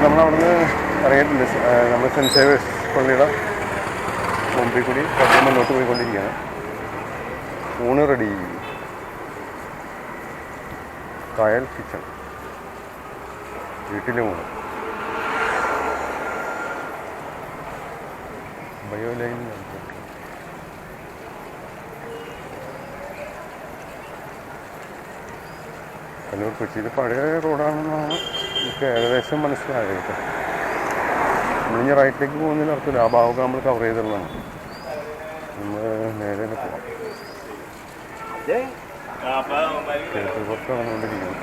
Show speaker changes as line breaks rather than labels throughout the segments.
നമ്മളവിടുന്ന് ഇറങ്ങിയിട്ടുണ്ട്. നമ്മൾ cent Xavier's പള്ളിയുടെ മുമ്പിൽ കൂടി കുറച്ച് മുന്നോട്ട് പോയിക്കൊണ്ടിരിക്കുകയാണ്. ഊണ് റെഡി. കായൽ കിച്ചൺ, വീട്ടിലെ ഊണ്. ബയോ ലൈൻ കണ്ണൂർ കൊച്ചിയിൽ പഴയ റോഡാണെന്നാണ് എനിക്ക് ഏകദേശം മനസ്സിലായത്. നമ്മളിനി റൈറ്റിലേക്ക് പോകുന്നതിന് അർത്ഥമില്ല. ആ ഭാഗമൊക്കെ നമ്മൾ കവർ ചെയ്തിട്ടുള്ളതാണ്. നമ്മൾ നേരെ പോവാം. കിഴക്ക് പുറത്ത് വന്നുകൊണ്ടിരിക്കുന്നു.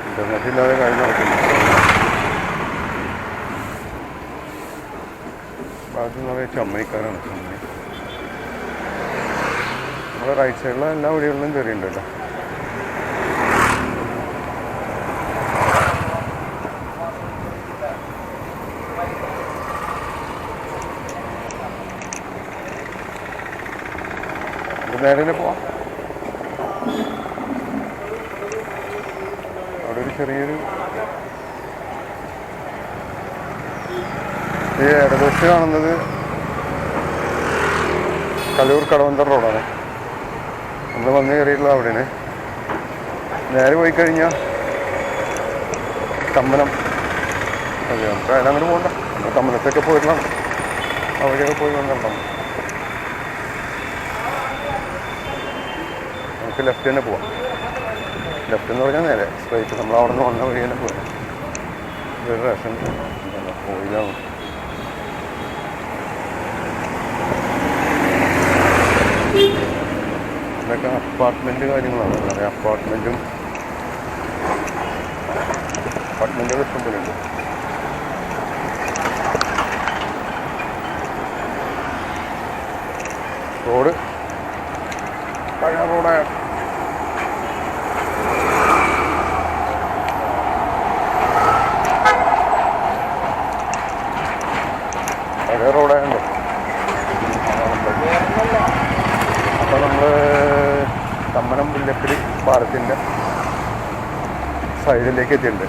ഇൻ്റർനെറ്റ് ഇല്ലാതെ കാര്യം നടക്കുന്നു. ഭാഗത്ത് നിറയെ ചമ്മനിക്കാരാണ്. ചമ്മനി നമ്മുടെ റൈറ്റ് സൈഡിലെ എല്ലാ വഴികളിലും കയറിയിട്ടുണ്ടല്ലോ. നേരെ പോവാം. അവിടെ ഒരു ചെറിയൊരു ഈ ഇടതുവശത്ത് കാണുന്നത് കലൂർ കടവന്തർ റോഡാണ്. നമ്മൾ വന്ന് കയറിയിട്ടുള്ളത് അവിടെയാണ്. നേരെ പോയി കഴിഞ്ഞാൽ തമ്മനം. അതെ, നമുക്ക് അതിനങ്ങനെ പോകണ്ട. നമ്മൾ തമ്മനത്തൊക്കെ പോയിട്ടുള്ളതാണ്. അവിടെയൊക്കെ പോയി വന്നിട്ടുണ്ടാവും. നമുക്ക് ലെഫ്റ്റ് തന്നെ പോവാം. ലെഫ്റ്റ് എന്ന് പറഞ്ഞാൽ നേരെ സ്ട്രൈറ്റ് നമ്മൾ അവിടെ നിന്ന് വന്ന വഴി തന്നെ പോകാം. ഇതൊരു റേഷൻ ഓയിലാണ്. ഇതൊക്കെ അപ്പാർട്ട്മെൻറ്റ് കാര്യങ്ങളാണ്. വളരെ അപ്പാർട്ട്മെൻറ്റുകൾ ഇഷ്ടം പോലെ ഉണ്ട്. റോഡ് പഴയ റോഡാണ്. പഴയ റോഡായുണ്ടോ. അപ്പോൾ നമ്മൾ തമ്മനം മുല്ലക്കരി പാലത്തിൻ്റെ സൈഡിലേക്ക് എത്തിയിട്ടുണ്ട്.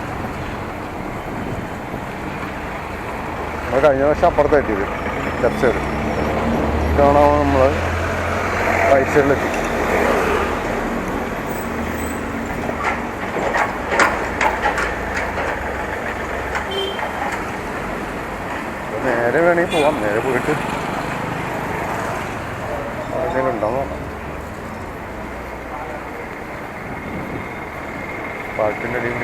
നമ്മൾ കഴിഞ്ഞ വർഷം അപ്പുറത്തെത്തിയത് ലെഫ്റ്റ് സൈഡ്. ഇതാണ് നമ്മൾ റൈറ്റ് സൈഡിലെത്തി. നേരെ വേണമെങ്കിൽ പോവാം. നേരെ പോയിട്ട് എന്തെങ്കിലും ഉണ്ടാവും നോക്കാം. പാലത്തിൻ്റെ അടിയിൽ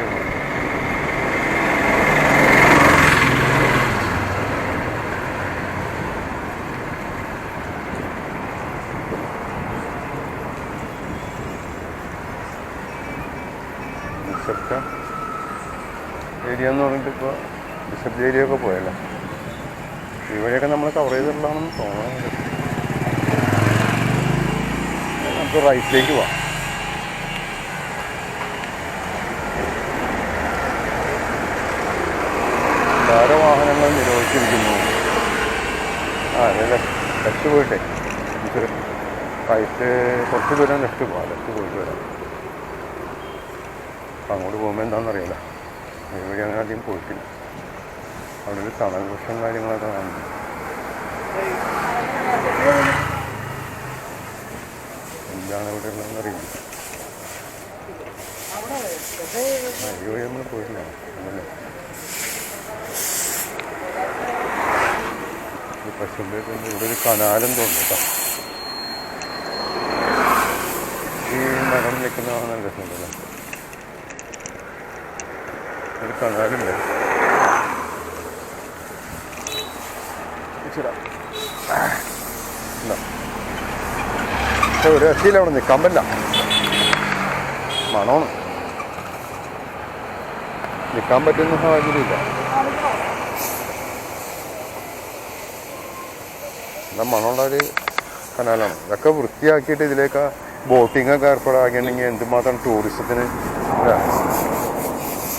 നിശബ്ദ ഏരിയ എന്ന് പറഞ്ഞിട്ട് ഇപ്പോൾ നിശബ്ദ ഏരിയ ഒക്കെ പോയല്ലേ. ഈ വഴിയൊക്കെ നമ്മൾ കവർ ചെയ്തിട്ടുള്ളതാണെന്ന് തോന്നുന്നത്. നമുക്ക് റൈറ്റിലേക്ക് പോവാം. ധാരാ വാഹനങ്ങൾ നിരോധിച്ചിരിക്കുന്നു. അതെ, ലെഫ്റ്റ് പോയിട്ടേ നമുക്ക് റൈറ്റ് കുറച്ച് ദൂരം ലെഫ്റ്റ് പോവാം. ലെഫ്റ്റ് പോയിട്ട് വരാം. അപ്പം അങ്ങോട്ട് പോകുമ്പോൾ എന്താണെന്നറിയില്ല. ഈ വഴി അങ്ങനെ അധികം പോയിട്ടില്ല. അവിടെ ഒരു തണൽ വൃക്ഷം കാര്യങ്ങളൊക്കെ കാണുന്നു. എന്താണ് ഇവിടെ ഉള്ളതെന്ന് അറിയില്ല. ഈ വഴി നമ്മൾ പോയിട്ടില്ല. അതല്ലേ പശുവിൻ്റെ ഇവിടെ ഒരു കനാലും തോന്നുന്നു കേട്ടോ. ഈ മരം നിൽക്കുന്നതാണ് നല്ല രസമുണ്ടല്ലോ. ഒരു കനാലുണ്ട്. പക്ഷെ ഒരു രക്ഷയില്ല, അവിടെ നിൽക്കാൻ പറ്റില്ല. മണമാണ്. നിൽക്കാൻ പറ്റുന്ന സാഹചര്യമില്ല. എന്താ മണമുള്ള ഒരു കനാലാണ്. ഇതൊക്കെ വൃത്തിയാക്കിയിട്ട് ഇതിലേക്ക് ബോട്ടിങ്ങൊക്കെ ഏർപ്പാടാക്കിയിട്ടുണ്ടെങ്കിൽ എന്തുമാത്രം ടൂറിസത്തിന്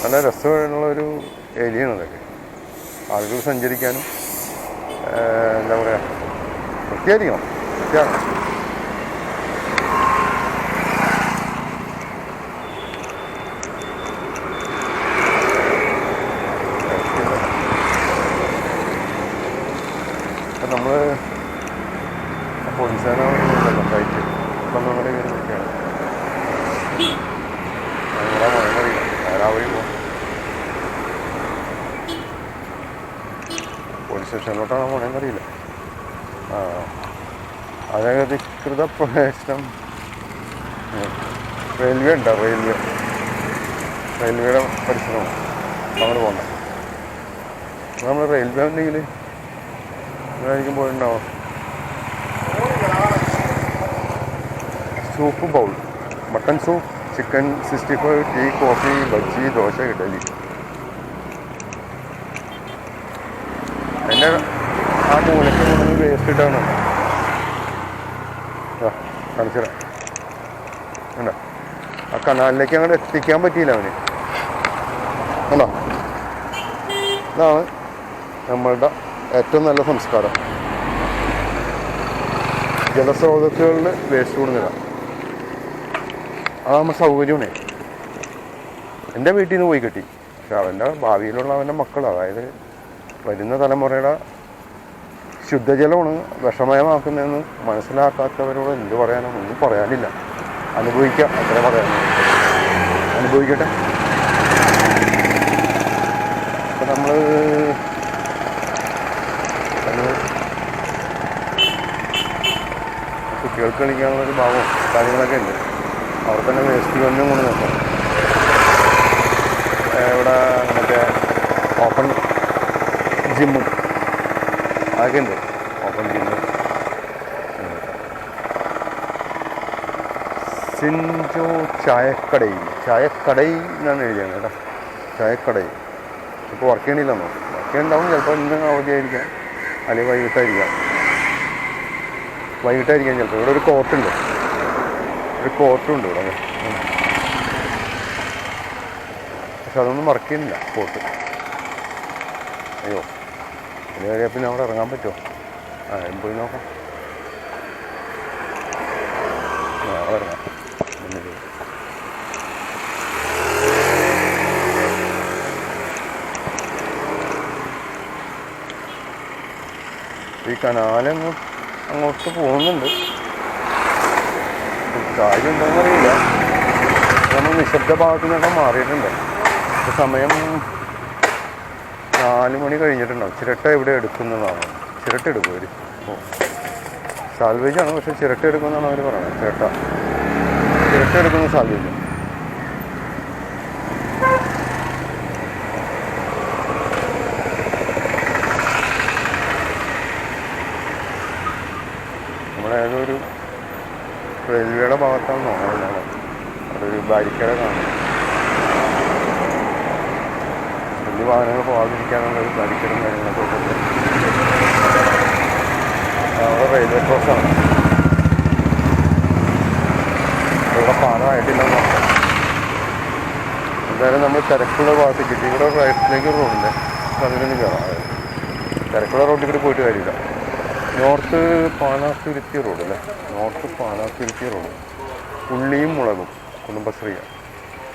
നല്ല രസമുള്ളൊരു ഏരിയയാണ് അതൊക്കെ. ആളുകൾ സഞ്ചരിക്കാനും എന്താ പറയുക, വൃത്തിയായിരിക്കണം. വൃത്തിയാക്കണം. അറിയില്ല. ആ, അനധികൃത പ്രവേശനം. റെയിൽവേ ഉണ്ടോ? റെയിൽവേയുടെ പരിസരമാണ് അങ്ങോട്ട് പോകണ്ട. നമ്മൾ റെയിൽവേ ഉണ്ടെങ്കിൽ ഇതായിരിക്കും പോയിട്ടുണ്ടാവും. Soup bowl, mutton soup, chicken 65, tea, coffee, bajji, dosa, idli. എൻ്റെ ആ മൂലയ്ക്ക് കൊണ്ടുവന്ന് വേസ്റ്റ് ഇട്ടാണ് കാണിച്ചുതരാം. ഉണ്ടോ? ആ കനാലിലേക്ക് അങ്ങോട്ട് എത്തിക്കാൻ പറ്റിയില്ല അവന്. ഉണ്ടോ? ഇതാണ് നമ്മളുടെ ഏറ്റവും നല്ല സംസ്കാരം. ജലസ്രോതസ്സുകളിൽ വേസ്റ്റ് കൂടുന്നില്ല. അതാകുമ്പോൾ സൗകര്യമാണ്. എൻ്റെ വീട്ടിൽ നിന്ന് പോയി കിട്ടി. പക്ഷെ അവൻ്റെ ഭാവിയിലുള്ള അവൻ്റെ മക്കൾ, അതായത് വരുന്ന തലമുറയുടെ ശുദ്ധജലമാണ് വിഷമയമാക്കുന്നതെന്ന് മനസ്സിലാക്കാത്തവരോട് എന്ത് പറയാനോ? ഒന്നും പറയാനില്ല. അനുഭവിക്കുക, അത്ര പറയാനോ. അനുഭവിക്കട്ടെ. അപ്പം നമ്മൾ കുട്ടികൾക്ക് കളിക്കാനുള്ളൊരു ഭാവവും കാര്യങ്ങളൊക്കെ ഉണ്ട്. അവിടെ തന്നെ വേസ്റ്റ് കൊണ്ടും കൊണ്ട് നോക്കാം. ഇവിടെ മറ്റേ ഓപ്പൺ ജിമ്മും അതൊക്കെ ഉണ്ട്. Open gym. സിൻജോ ചായക്കടൈ എന്നാണ് എഴുതിയത് കേട്ടോ. ചായക്കടൈ. ഇപ്പോൾ വർക്ക് ചെയ്യണില്ലെന്നോ? വർക്ക് ചെയ്യണ്ടാവും. ചിലപ്പോൾ ഇന്ന് അവധിയായിരിക്കാം, അല്ലെങ്കിൽ വൈകിട്ടായിരിക്കാം ചിലപ്പോൾ. ഇവിടെ ഒരു കോർട്ടുണ്ട് ഇവിടെ. പക്ഷെ അതൊന്നും വർക്ക് ചെയ്യുന്നില്ല കോർട്ട്. അയ്യോ, ഇനി കഴിയാൽ പിന്നെ അവിടെ ഇറങ്ങാൻ പറ്റുമോ? പോയി നോക്കാം. അവിടെ ഇറങ്ങാം. ഈ കനാലൊന്നും അങ്ങോട്ട് പോകുന്നുണ്ട്. കാര്യം എന്താണെന്നറിയില്ല. നമ്മൾ നിശബ്ദ ഭാഗത്തു നിന്നൊക്കെ മാറിയിട്ടുണ്ട്. സമയം 4 മണി കഴിഞ്ഞിട്ടുണ്ടാവും. ചിരട്ട ഇവിടെ എടുക്കുന്നതാണ്. ചിരട്ട എടുക്കും അവർ. സാൽവേജാണ്, പക്ഷെ ചിരട്ട എടുക്കുമെന്നാണ് അവർ പറയുന്നത്. ചിരട്ട എടുക്കുന്ന സാൽവേജ്. നമ്മുടെ ഏതൊരു റെയിൽവേയുടെ ഭാഗത്താണ് നോക്കുന്നത്. അതൊരു ബാരിക്കേഡ് കാണുന്നത്. വലിയ വാഹനങ്ങൾ പോകാതിരിക്കാനുള്ള ഒരു ബാരിക്കേഡും കാര്യങ്ങളൊക്കെ ഉണ്ട്. അവിടെ റെയിൽവേ ക്രോസാണ്. ഇവിടെ പാലമായിട്ടില്ലെന്ന് നോക്കാം. എന്തായാലും നമ്മൾ തിരക്കുള്ള ഭാഗത്ത് കിട്ടി. ഇവിടെ റൈറ്റിലേക്ക് റോഡില്ല, അതിലൊന്നും കയറാം. തിരക്കുള്ള റോഡിൽ കൂടി പോയിട്ട് കാര്യമില്ല. നോർത്ത് പാനാത്തുരുത്തി റോഡ് അല്ലേ? North Panathuruthi road. ഉള്ളിയും മുളകും കുടുംബശ്രീ.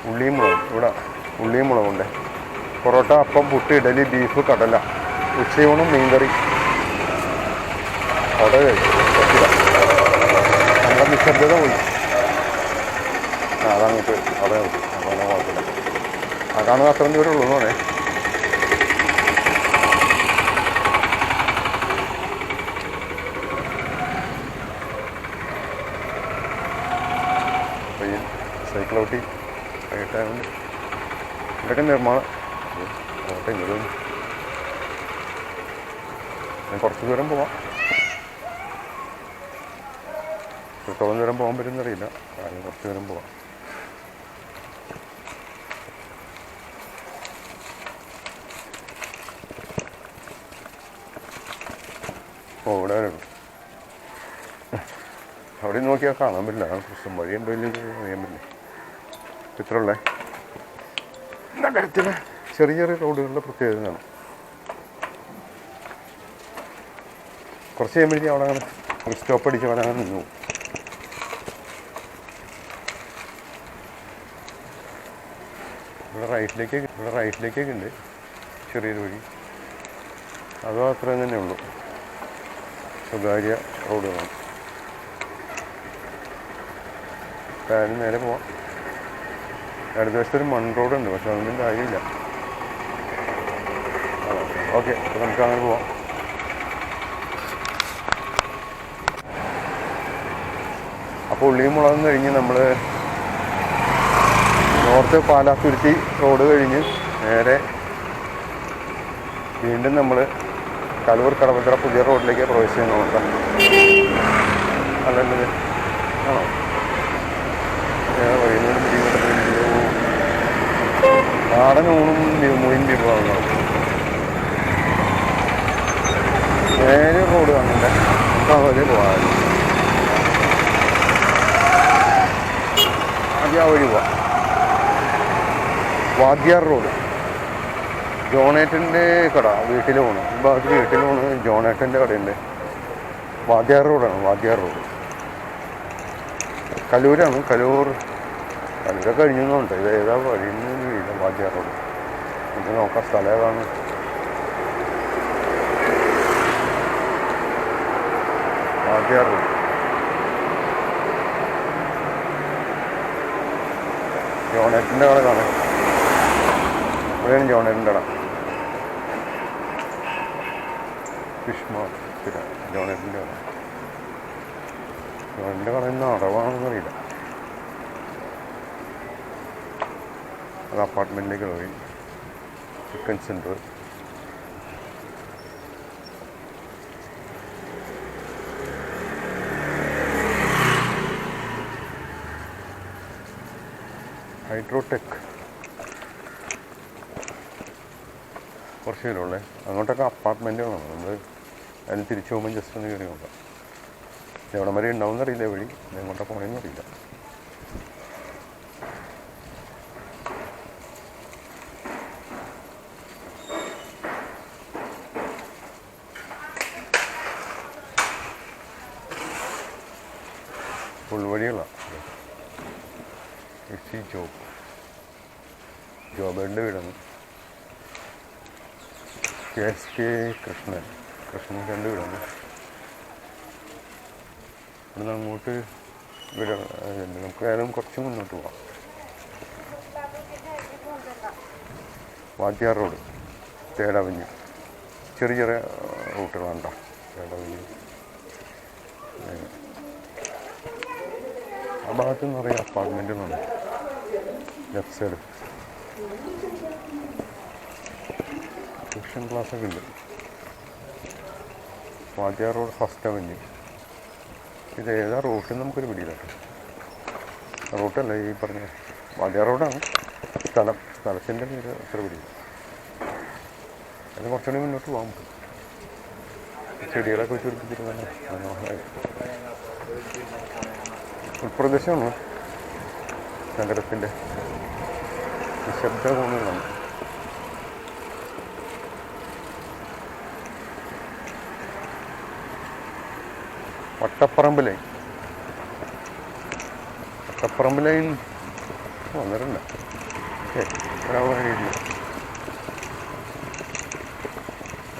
ഉള്ളിയും മുളകും. ഇവിടെ ഉള്ളിയും മുളകുണ്ട്. പൊറോട്ട, അപ്പം, പുട്ട്, ഇഡലി, ബീഫ്, കടല, ഉച്ചയൂണും മീൻകറി. അവിടെ പറ്റില്ല. നമ്മുടെ നിശബ്ദത പോയി. അതങ്ങോട്ട് അവിടെ നിർത്തി. അപ്പോൾ കുഴപ്പമില്ല. അതാണ് അത്രയും ദൂരം ഉള്ളൂ എന്ന് പറയാം. സൈക്കിൾ ഔട്ടി ആയിട്ടാണ് ഇതൊക്കെ നിർമ്മാണം. ഞാൻ കുറച്ച് ദൂരം പോവാം. എത്രത്തോളം ദൂരം പോകാൻ പറ്റുമെന്നറിയില്ല. അതിന് കുറച്ച് ദൂരം പോവാം. ഇവിടെ വരും. അവിടെ നോക്കിയാൽ കാണാൻ പറ്റില്ല. കൃഷ്ണൻ വഴി ഉണ്ടോ ഇല്ലെങ്കിൽ അറിയാൻ പറ്റില്ല. ഇത്രയുള്ളേ നഗരത്തിലെ ചെറിയ ചെറിയ റോഡുകളുടെ പ്രത്യേകതയാണ്. കുറച്ച് കഴിയുമ്പോഴേക്കും അവിടെ അങ്ങനെ സ്റ്റോപ്പ് അടിച്ചവൻ അങ്ങനെ നിന്നു പോകും. ഇവിടെ റൈറ്റിലേക്കൊക്കെ ഉണ്ട് ചെറിയൊരു വഴി. അതോ അത്രയും തന്നെ ഉള്ളൂ. സ്വകാര്യ റോഡുകളാണ്. അതിന് നേരെ പോവാം. അടുത്ത വശത്തൊരു മൺ റോഡുണ്ട്, പക്ഷെ അതൊന്നും കാര്യമില്ല. ഓക്കെ, അപ്പോൾ നമുക്ക് അങ്ങനെ പോവാം. അപ്പോൾ ഉള്ളിമുളകും കഴിഞ്ഞ് നമ്മൾ നോർത്ത് പാലാത്തുരുത്തി റോഡ് കഴിഞ്ഞ് നേരെ വീണ്ടും നമ്മൾ കലൂർ കടവത്ര പുതിയ റോഡിലേക്ക് പ്രവേശിക്കാൻ നോക്കാം. അല്ലല്ലത് ആണോ? വഴിനോട് നാടൻ ഊണും മൊയിൻ വിഭവങ്ങളും നേരെ റോഡ് കാണുന്നുണ്ട്. നമുക്ക് അതേ പോകാൻ ആദ്യം ആ വഴി പോവാം. വാദ്യാർ റോഡ്, ജോണേട്ടൻ്റെ കട, വീട്ടിൽ പോകണം. ഈ ഭാഗത്ത് വീട്ടിൽ പോകണം. ജോണേട്ടൻ്റെ കടയുണ്ട്. വാദ്യാർ റോഡാണ്, വാദ്യാർ റോഡ്. കലൂരാണ്. കലൂരൊക്കെ കഴിഞ്ഞുണ്ട്. ഇത് ഏതാ വഴിന്ന് വീട്? വാദ്യാർ റോഡ്. ഇത് നോക്കാം സ്ഥലം ഏതാണ്. വാദ്യാർ റോഡ്, ജോണേട്ടൻ്റെ കട കാണാം. ഇവിടെയാണ് ജോണേട്ടൻ്റെ കട. ഫിഷ് മാർക്കറ്റ്, ജോണേട്ടൻ്റെ കട. ജോണേട്ടൻ്റെ കട ഇന്ന് അടവാണെന്ന് അറിയില്ല. അത് അപ്പാർട്ട്മെൻറ്റിലേക്ക് പോയി. ചിക്കൻ സെൻറ്റർ, ഹൈഡ്രോടെക് കുറച്ച് പേരുള്ളേ. അങ്ങോട്ടൊക്കെ അപ്പാർട്ട്മെൻറ്റുകളാണ്. നമ്മൾ അതിന് തിരിച്ചു പോകുമ്പോൾ ജസ്റ്റ് ഒന്ന് കയറി നോക്കാം. എവിടെ വരെ ഉണ്ടാവും അറിയില്ല വഴി. എങ്ങോട്ടാണ് പോകണമെന്ന് അറിയില്ല. ഉൾവഴികളാണ്. എസ് ജോബേൻ്റെ വീടാണ്. KSK കൃഷ്ണൻ്റെ വീടാണ്. ഇവിടുന്ന് അങ്ങോട്ട് വീടാണ്. നമുക്ക് ഏതായാലും കുറച്ച് മുന്നോട്ട് പോകാം. Vadyar road, third avenue. ചെറിയ ചെറിയ റൂട്ടുകളാണ് കേട്ടോ. തേർഡ് അവന്യൂ ആ ഭാഗത്ത് നിറയെ അപ്പാർട്ട്മെൻറ്റുകളുണ്ട്. ലെഫ്റ്റ് സൈഡ് ട്യൂഷൻ ക്ലാസ്സൊക്കെ ഉണ്ട്. Vadyar road, first avenue. ഇത് ഏതാ റൂട്ടിൽ നമുക്കൊരു പിടിയില്ല. റൂട്ടല്ല ഈ പറഞ്ഞ വാദ്യാർ റോഡാണ് സ്ഥലത്തിൻ്റെ പേര് അത്ര പിടിയില്ല. അത് കുറച്ചുകൂടി മുന്നോട്ട് പോകാൻ പറ്റും. ചെടികളൊക്കെ വെച്ച് പിടിപ്പിച്ചിട്ട് തന്നെ മനോഹരമായി. ഉൾപ്രദേശമാണ് നഗരത്തിൻ്റെ നിശബ്ദ കോണുകളാണ്. വട്ടപ്പറമ്പ് ലൈൻ വന്നിട്ടുണ്ട്. വഴിയില്ല.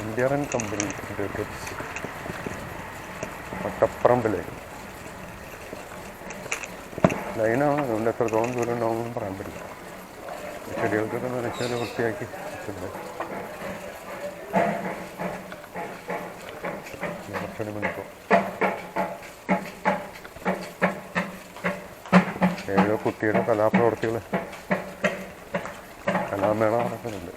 ഇന്ത്യൻ കമ്പനി വട്ടപ്പറമ്പ് ലൈനാണ്. അതുകൊണ്ട് എത്രത്തോളം ദൂരം ഉണ്ടാവുമെന്ന് പറയാൻ പറ്റില്ല. ചെടികൾക്കൊക്കെ നനച്ചാൽ വൃത്തിയാക്കി വെച്ചിട്ടുണ്ട്. കുറച്ചുകൂടി മുന്നിപ്പോൾ ഏഴോ കുട്ടിയുടെ കലാപ്രവർത്തികൾ, കലാമേള നടക്കുന്നുണ്ട്.